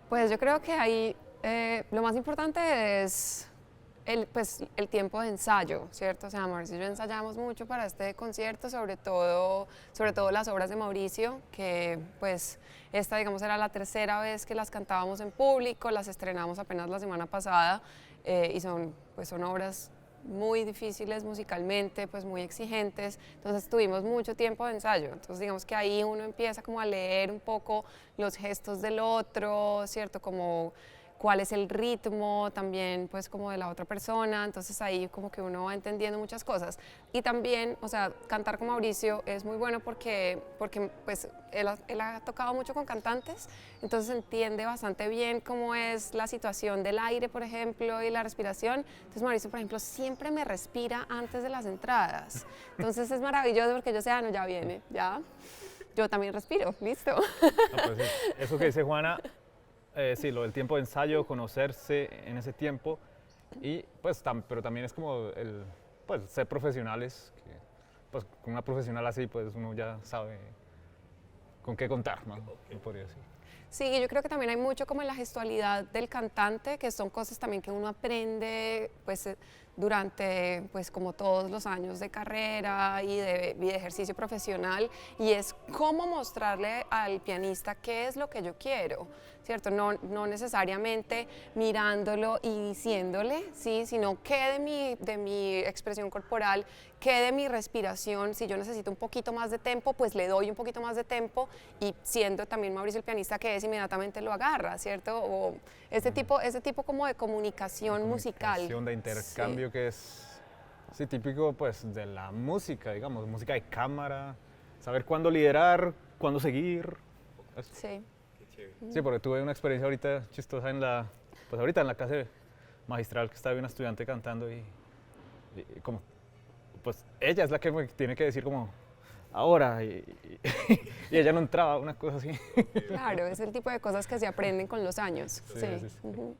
Pues yo creo que ahí lo más importante es el tiempo de ensayo, ¿cierto? O sea, Mauricio y yo ensayamos mucho para este concierto, sobre todo las obras de Mauricio, que pues esta, digamos, era la tercera vez que las cantábamos en público, las estrenamos apenas la semana pasada y son obras muy difíciles musicalmente, pues muy exigentes, entonces tuvimos mucho tiempo de ensayo, entonces digamos que ahí uno empieza como a leer un poco los gestos del otro, ¿cierto? Como cuál es el ritmo también pues como de la otra persona, entonces ahí como que uno va entendiendo muchas cosas. Y también, o sea, cantar con Mauricio es muy bueno porque pues él ha tocado mucho con cantantes, entonces entiende bastante bien cómo es la situación del aire, por ejemplo, y la respiración. Entonces Mauricio, por ejemplo, siempre me respira antes de las entradas, entonces es maravilloso porque yo sé, no, ya viene, ya. Yo también respiro, listo. No, pues eso que dice Juana, sí, lo del tiempo de ensayo, conocerse en ese tiempo y pues pero también es como pues ser profesionales, que pues con una profesional así pues uno ya sabe con qué contar, ¿no? Podría decir. Sí, yo creo que también hay mucho como en la gestualidad del cantante, que son cosas también que uno aprende pues durante pues como todos los años de carrera y de ejercicio profesional, y es cómo mostrarle al pianista qué es lo que yo quiero, ¿cierto? No necesariamente mirándolo y diciéndole, ¿sí? Sino qué de mi expresión corporal, qué de mi respiración, si yo necesito un poquito más de tempo, pues le doy un poquito más de tempo, y siendo también Mauricio el pianista que es, inmediatamente lo agarra, ¿cierto? O ese tipo como de comunicación musical. De intercambio, sí. Que es sí, típico pues de la música, digamos, música de cámara, saber cuándo liderar, cuándo seguir. Eso. Sí. Sí, porque tuve una experiencia ahorita chistosa ahorita en la clase magistral, que estaba una estudiante cantando y como, pues ella es la que me tiene que decir como, ahora, y ella no entraba, una cosa así. Claro, es el tipo de cosas que se aprenden con los años. Sí. Uh-huh.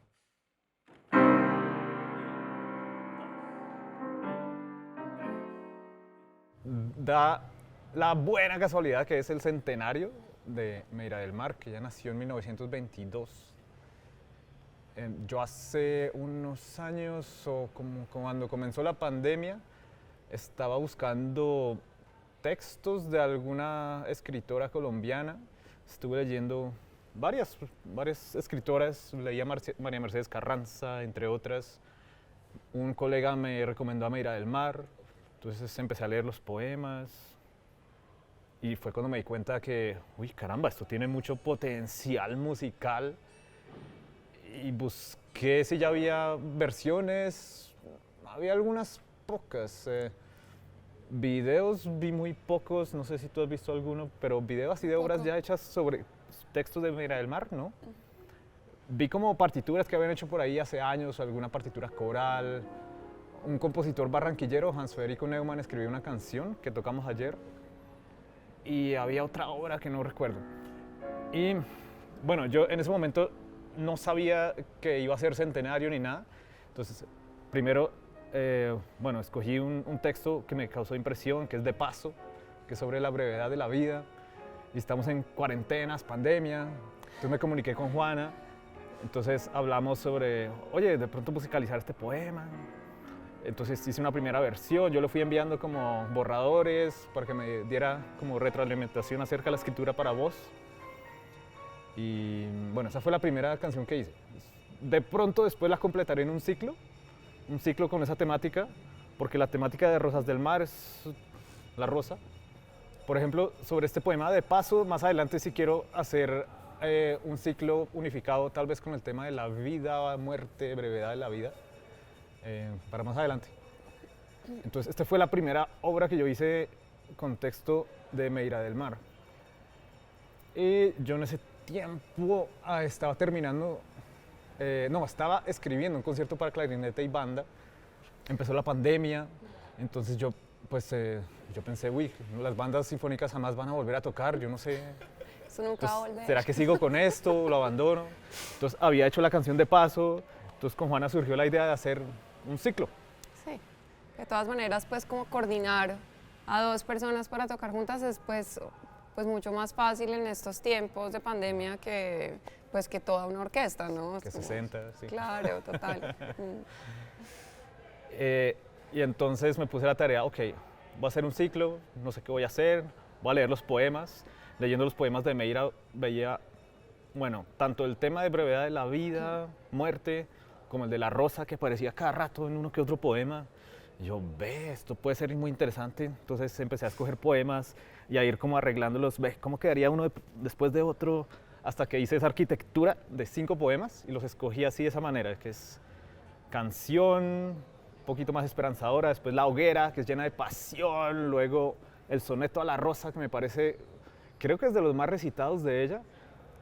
Da la buena casualidad que es el centenario de Meira del Mar, que ella nació en 1922. Yo hace unos años, o como cuando comenzó la pandemia, estaba buscando textos de alguna escritora colombiana. Estuve leyendo varias escritoras, leía María Mercedes Carranza, entre otras. Un colega me recomendó a Meira del Mar, entonces empecé a leer los poemas y fue cuando me di cuenta que, uy, caramba, esto tiene mucho potencial musical, y busqué si ya había versiones, había algunas pocas. Videos vi muy pocos, no sé si tú has visto alguno, pero videos así de obras ya hechas sobre textos de Meira del Mar, ¿no? Vi como partituras que habían hecho por ahí hace años, alguna partitura coral. Un compositor barranquillero, Hans Federico Neumann, escribió una canción que tocamos ayer y había otra obra que no recuerdo. Y bueno, yo en ese momento no sabía que iba a ser centenario ni nada, entonces primero escogí un texto que me causó impresión, que es De Paso, que es sobre la brevedad de la vida, y estamos en cuarentenas, pandemia, entonces me comuniqué con Juana, entonces hablamos sobre, oye, de pronto musicalizar este poema. Entonces hice una primera versión, yo lo fui enviando como borradores para que me diera como retroalimentación acerca de la escritura para voz. Y bueno, esa fue la primera canción que hice. De pronto después la completaré en un ciclo con esa temática, porque la temática de Rosas del Mar es la rosa. Por ejemplo, sobre este poema De Paso, más adelante sí quiero hacer un ciclo unificado tal vez con el tema de la vida, muerte, brevedad de la vida. Para más adelante. Entonces, esta fue la primera obra que yo hice con texto de Meira del Mar. Y yo en ese tiempo estaba terminando no, estaba escribiendo un concierto para clarinete y banda. Empezó la pandemia, entonces yo pensé, uy, las bandas sinfónicas jamás van a volver a tocar, yo no sé. Eso nunca va a volver. ¿Será que sigo con esto? ¿Lo abandono? Entonces había hecho la canción de paso, entonces con Juana surgió la idea de hacer un ciclo. Sí, de todas maneras, pues como coordinar a dos personas para tocar juntas es pues mucho más fácil en estos tiempos de pandemia que toda una orquesta, ¿no? Que 60, sí. Claro, total. Y entonces me puse la tarea, ok, voy a hacer un ciclo, no sé qué voy a hacer, voy a leer los poemas. Leyendo los poemas de Meira veía, bueno, tanto el tema de brevedad de la vida, muerte, como el de la rosa que aparecía cada rato en uno que otro poema. Y yo, esto puede ser muy interesante. Entonces empecé a escoger poemas y a ir como arreglándolos, cómo quedaría uno después de otro, hasta que hice esa arquitectura de 5 poemas y los escogí así de esa manera, que es canción, un poquito más esperanzadora, después la hoguera, que es llena de pasión, luego el soneto a la rosa, que me parece, creo que es de los más recitados de ella,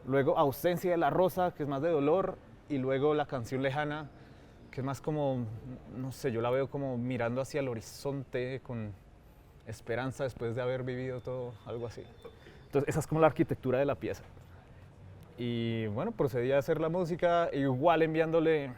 luego ausencia de la rosa, que es más de dolor, y luego la canción lejana, que es más como, no sé, yo la veo como mirando hacia el horizonte con esperanza después de haber vivido todo, algo así. Entonces esa es como la arquitectura de la pieza. Y bueno, procedí a hacer la música, igual enviándole,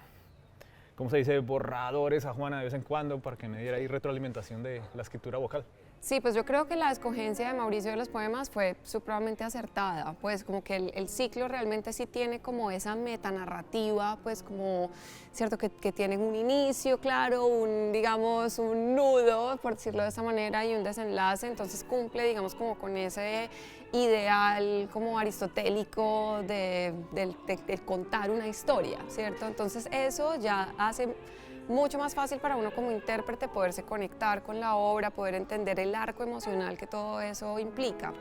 ¿cómo se dice?, borradores a Juana de vez en cuando para que me diera ahí retroalimentación de la escritura vocal. Sí, pues yo creo que la escogencia de Mauricio de los poemas fue supremamente acertada, pues como que el ciclo realmente sí tiene como esa metanarrativa, pues como, cierto, que tienen un inicio, claro, digamos, un nudo, por decirlo de esa manera, y un desenlace, entonces cumple, digamos, como con ese ideal como aristotélico de contar una historia, ¿cierto? Entonces eso ya hace mucho más fácil para uno como intérprete poderse conectar con la obra, poder entender el arco emocional que todo eso implica.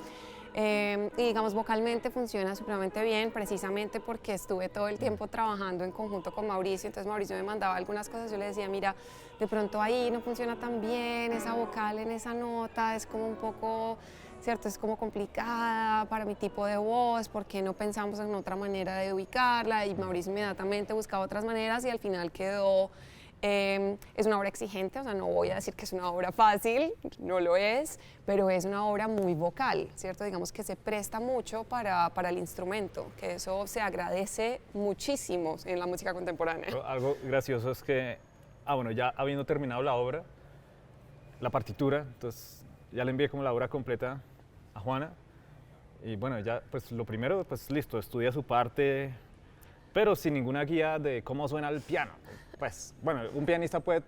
Y digamos, vocalmente funciona supremamente bien, precisamente porque estuve todo el tiempo trabajando en conjunto con Mauricio, entonces Mauricio me mandaba algunas cosas, yo le decía, mira, de pronto ahí no funciona tan bien, esa vocal en esa nota es como un poco, ¿cierto? Es como complicada para mi tipo de voz, porque no pensamos en otra manera de ubicarla, y Mauricio inmediatamente buscaba otras maneras y al final quedó. Es una obra exigente, o sea, no voy a decir que es una obra fácil, no lo es, pero es una obra muy vocal, ¿cierto? Digamos que se presta mucho para el instrumento, que eso se agradece muchísimo en la música contemporánea. Pero algo gracioso es que, bueno, ya habiendo terminado la obra, la partitura, entonces ya le envié como la obra completa a Juana, y bueno, ya, pues lo primero, pues listo, estudia su parte, pero sin ninguna guía de cómo suena el piano. Pues, bueno, un pianista puede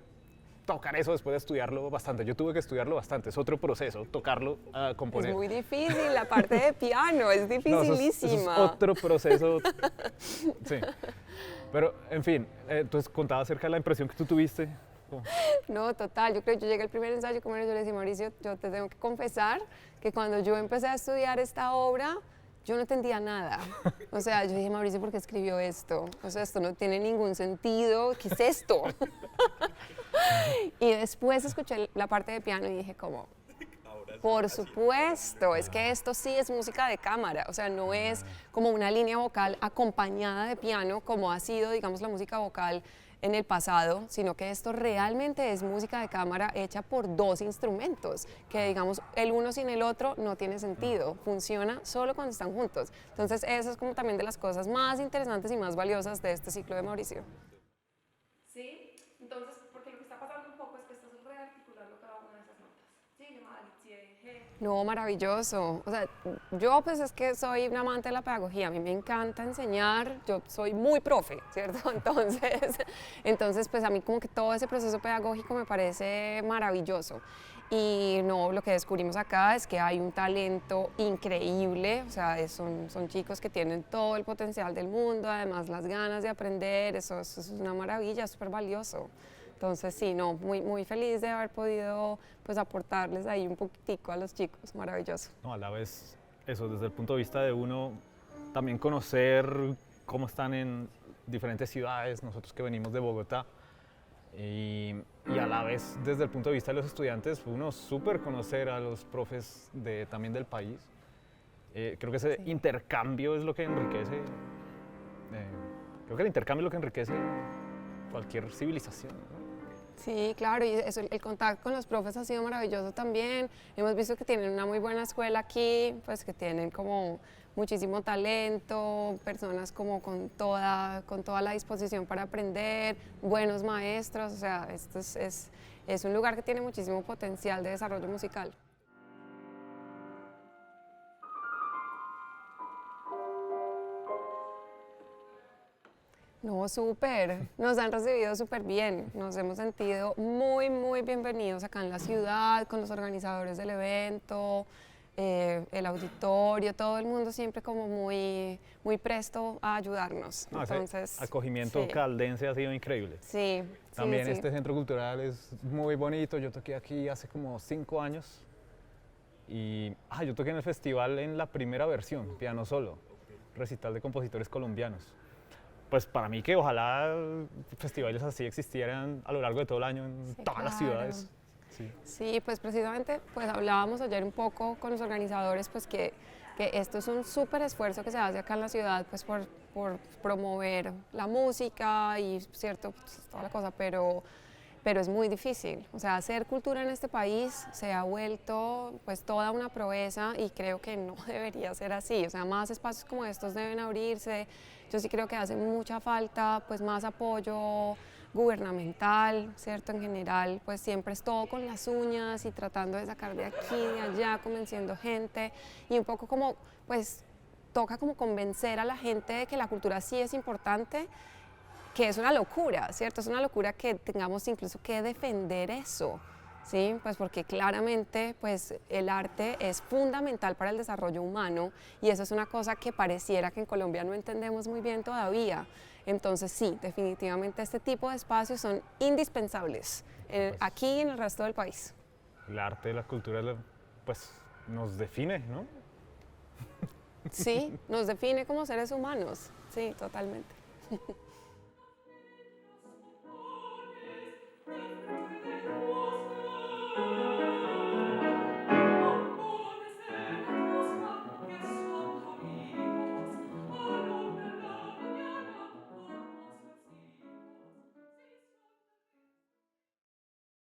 tocar eso después de estudiarlo bastante. Yo tuve que estudiarlo bastante, es otro proceso, tocarlo, componer. Es muy difícil, la parte de piano es dificilísima. No, eso es otro proceso. Sí. Pero, en fin, entonces contaba acerca de la impresión que tú tuviste. No, total, yo creo que yo llegué al primer ensayo con él y yo le decía, Mauricio, yo te tengo que confesar que cuando yo empecé a estudiar esta obra, yo no entendía nada. O sea, yo dije, Mauricio, ¿por qué escribió esto? O sea, esto no tiene ningún sentido. ¿Qué es esto? Y después escuché la parte de piano y dije como, por supuesto, es que esto sí es música de cámara. O sea, no es como una línea vocal acompañada de piano como ha sido, digamos, la música vocal en el pasado, sino que esto realmente es música de cámara hecha por 2 instrumentos, que digamos el uno sin el otro no tiene sentido, funciona solo cuando están juntos. Entonces eso es como también de las cosas más interesantes y más valiosas de este ciclo de Mauricio. Sí, entonces, porque lo que está pasando un poco es que estás rearticulando cada una de esas notas. Sí, llamada No, maravilloso. O sea, yo pues es que soy una amante de la pedagogía, a mí me encanta enseñar, yo soy muy profe, ¿cierto? Entonces pues a mí como que todo ese proceso pedagógico me parece maravilloso. Y no, lo que descubrimos acá es que hay un talento increíble, o sea, son chicos que tienen todo el potencial del mundo, además las ganas de aprender, eso es una maravilla, es súper valioso. Entonces sí, no, muy feliz de haber podido pues aportarles ahí un poquitico a los chicos, maravilloso. No, a la vez, eso desde el punto de vista de uno, también conocer cómo están en diferentes ciudades, nosotros que venimos de Bogotá, y a la vez desde el punto de vista de los estudiantes, uno súper conocer a los profes también del país. Creo que ese intercambio es lo que enriquece, Creo que el intercambio es lo que enriquece cualquier civilización, ¿no? Sí, claro, y eso, el contacto con los profes ha sido maravilloso también. Hemos visto que tienen una muy buena escuela aquí, pues que tienen como muchísimo talento, personas como con toda la disposición para aprender, buenos maestros, o sea, esto es un lugar que tiene muchísimo potencial de desarrollo musical. No, súper, nos han recibido súper bien, nos hemos sentido muy, muy bienvenidos acá en la ciudad, con los organizadores del evento, el auditorio, todo el mundo siempre como muy, muy presto a ayudarnos. No, Entonces, ese acogimiento sí, caldense ha sido increíble. sí, También sí. este centro cultural es muy bonito. Yo toqué aquí hace como 5 años y yo toqué en el festival en la primera versión, piano solo, recital de compositores colombianos. Pues para mí que ojalá festivales así existieran a lo largo de todo el año en Sí, todas las claro. ciudades. Sí. Sí, pues precisamente pues hablábamos ayer un poco con los organizadores pues que esto es un súper esfuerzo que se hace acá en la ciudad pues por promover la música y cierto, pues, toda la cosa, pero es muy difícil. O sea, hacer cultura en este país se ha vuelto pues toda una proeza y creo que no debería ser así. O sea, más espacios como estos deben abrirse. Yo sí creo que hace mucha falta pues más apoyo gubernamental, ¿cierto? En general, pues siempre es todo con las uñas y tratando de sacar de aquí, de allá, convenciendo gente y un poco como, pues, toca como convencer a la gente de que la cultura sí es importante, que es una locura, ¿cierto? Es una locura que tengamos incluso que defender eso, ¿sí? Pues porque claramente, pues, el arte es fundamental para el desarrollo humano y eso es una cosa que pareciera que en Colombia no entendemos muy bien todavía. Entonces sí, definitivamente este tipo de espacios son indispensables aquí y en el resto del país. El arte, la cultura, pues nos define, ¿no? Sí, nos define como seres humanos, sí, totalmente.